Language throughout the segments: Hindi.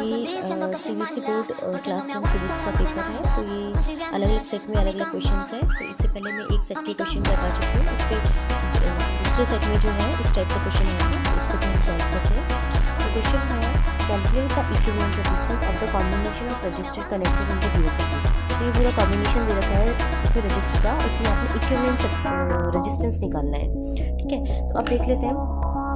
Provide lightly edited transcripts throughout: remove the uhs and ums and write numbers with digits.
ये सीबीएसई बोर्ड क्लास 10 फिजिक्स का पेपर है। तो ये अलग अलग सेट में अलग अलग क्वेश्चन है। तो इससे पहले मैं एक सेट के क्वेश्चन करवा चुकी हूँ। इस पर दूसरे सेट में जो है इस टाइप का क्वेश्चन आएगा, इसको भी हम सॉल्व करते हैं। तो क्वेश्चन है calculate the equivalent resistance of the combination of register connected in the given circuit. तो ये पूरा कॉम्बिनेशन दे रखा है इसमें रजिस्टर का, उसमें आपने इक्विवेलेंट रेजिस्टेंस निकालना है। ठीक है, तो अब देख लेते हैं।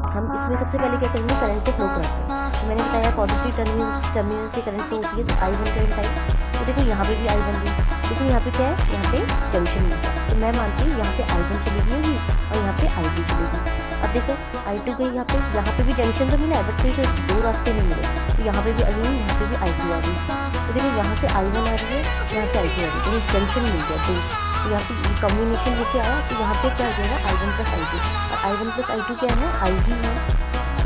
हम इसमें सबसे पहले क्या करेंगे, करंट को फ्लो कराते हैं। तो मैंने बताया पॉजिटिव टर्मिनल से करंट फ्लो होती है, तो I1 करंट आई। तो देखो यहाँ पे भी I1 दी, लेकिन यहाँ पे क्या है, यहाँ पे जंक्शन मिल गया। तो मैं मानती हूँ यहाँ पे I1 चली गई होगी और यहाँ पे I2 चलेगी। अब देखो I2 गई यहाँ पे भी जंक्शन तो मिला है, बट फिर दो रास्ते नहीं मिले। तो यहाँ पे भी अगेन यहाँ पे भी I2 आ गई। तो देखो यहाँ से I1 आ रही है, यहाँ से I2 आ रही है, तो जंक्शन मिल गया। तो यहाँ पे कॉम्बिनेशन होके आया, तो यहाँ पे क्या हो जाएगा I1 प्लस I2। और I1 प्लस I2 क्या है, I ही है।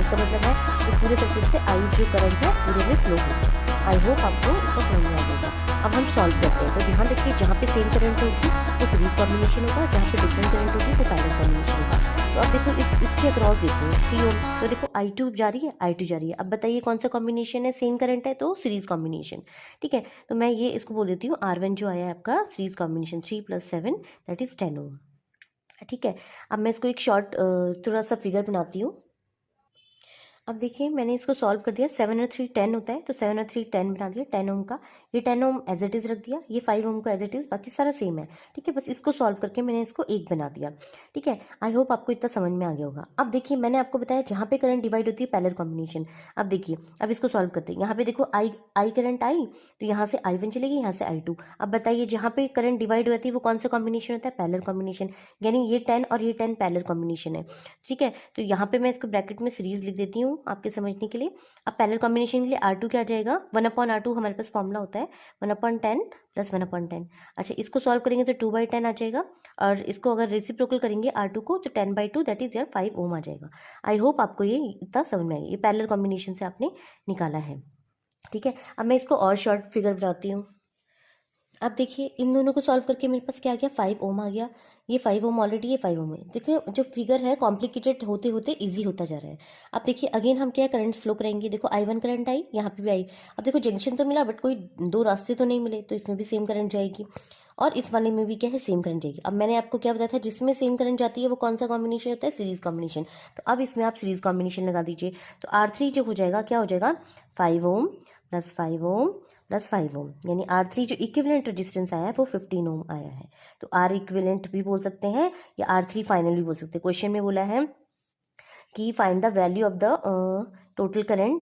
इसका मतलब है कि पूरे सर्किट से I जो करंट है पूरे में फ्लो होगा। आई होप आपको इसका समझ में आ जाएगा। अब हम सॉल्व करते हैं। तो ध्यान रखिए, जहाँ पे सेम करंट होगी वो सीरीज कॉम्बिनेशन होगा, जहाँ पे डिफरेंट करंट होगी वो पैरेलल कॉम्बिनेशन होगा। तो अब देखो इसके अक्रॉस देखो 3 ओम, तो देखो I2 जा रही है, I2 जा रही है। अब बताइए कौन सा कॉम्बिनेशन है, सेम करंट है तो सीरीज कॉम्बिनेशन। ठीक है, तो मैं ये इसको बोल देती हूँ R1 जो आया है आपका सीरीज कॉम्बिनेशन 3 + 7 दैट इज 10 ओम। ठीक है, अब मैं इसको एक शॉर्ट थोड़ा सा फिगर बनाती हूँ। अब देखिए मैंने इसको सॉल्व कर दिया। 7 और 3 10 होता है, तो 7 और 3 10 बना दिया। 10 ओम का ये 10 ओम एज इट इज़ रख दिया, ये 5 ओम का एज इट इज़, बाकी सारा सेम है। ठीक है, बस इसको सॉल्व करके मैंने इसको 1 बना दिया। ठीक है, आई होप आपको इतना समझ में आ गया होगा। अब देखिए मैंने आपको बताया जहाँ पे करंट डिवाइड होती है पैरेलल कॉम्बिनेशन। अब देखिए अब इसको सॉल्व करते हैं। यहाँ पे देखो आई करंट आई, तो यहाँ से I1 चलेगी, यहाँ से I2। अब बताइए जहाँ पे करंट डिवाइड होती है वो कौन सा कॉम्बिनेशन होता है, पैरेलल कॉम्बिनेशन। यानी ये 10 और ये 10 पैरेलल कॉम्बिनेशन है। ठीक है, तो यहाँ पे मैं इसको ब्रैकेट में सीरीज लिख देती हूँ आपके समझने के लिए। अब पैरेलल कॉम्बिनेशन के लिए R2 क्या आ जाएगा, 1/R2 हमारे पास फॉर्मूला होता है 1/10 + 1/10। अच्छा, इसको सॉल्व करेंगे तो 2/10 आ जाएगा, और इसको अगर रेसिप्रोकल करेंगे R2 को तो 10/2 दैट इज यार 5 ओम आ जाएगा। आई होप आपको ये इतना समझ में आएगा, ये पैरेलल कॉम्बिनेशन से आपने निकाला है। ठीक है, अब मैं इसको और शॉर्ट फिगर बनाती हूँ। अब देखिए इन दोनों को सॉल्व करके मेरे पास क्या आ गया, 5 ओम आ गया। ये 5 ओम ऑलरेडी, ये 5 ओम है। देखिए जो फिगर है कॉम्प्लिकेटेड होते होते इजी होता जा रहा है। अब देखिए अगेन हम क्या करंट फ्लो करेंगे। देखो I1 करंट आई, यहाँ पे भी आई। अब देखो जंक्शन तो मिला, बट कोई दो रास्ते तो नहीं मिले, तो इसमें भी सेम करंट जाएगी, और इस वाले में भी क्या है, सेम करंट जाएगी। अब मैंने आपको क्या बताया था, जिसमें सेम करंट जाती है वो कौन सा कॉम्बिनेशन होता है, सीरीज कॉम्बिनेशन। तो अब इसमें आप सीरीज कॉम्बिनेशन लगा दीजिए। तो R3 जो हो जाएगा, क्या हो जाएगा, 5 ओम + 5 ओम + 5 ओम, यानी R3 जो इक्विवेलेंट रेजिस्टेंस आया है वो 15 ओम आया है। तो R इक्विवेलेंट भी बोल सकते हैं या R3 फाइनल भी बोल सकते हैं। क्वेश्चन में बोला है कि find the value of the total current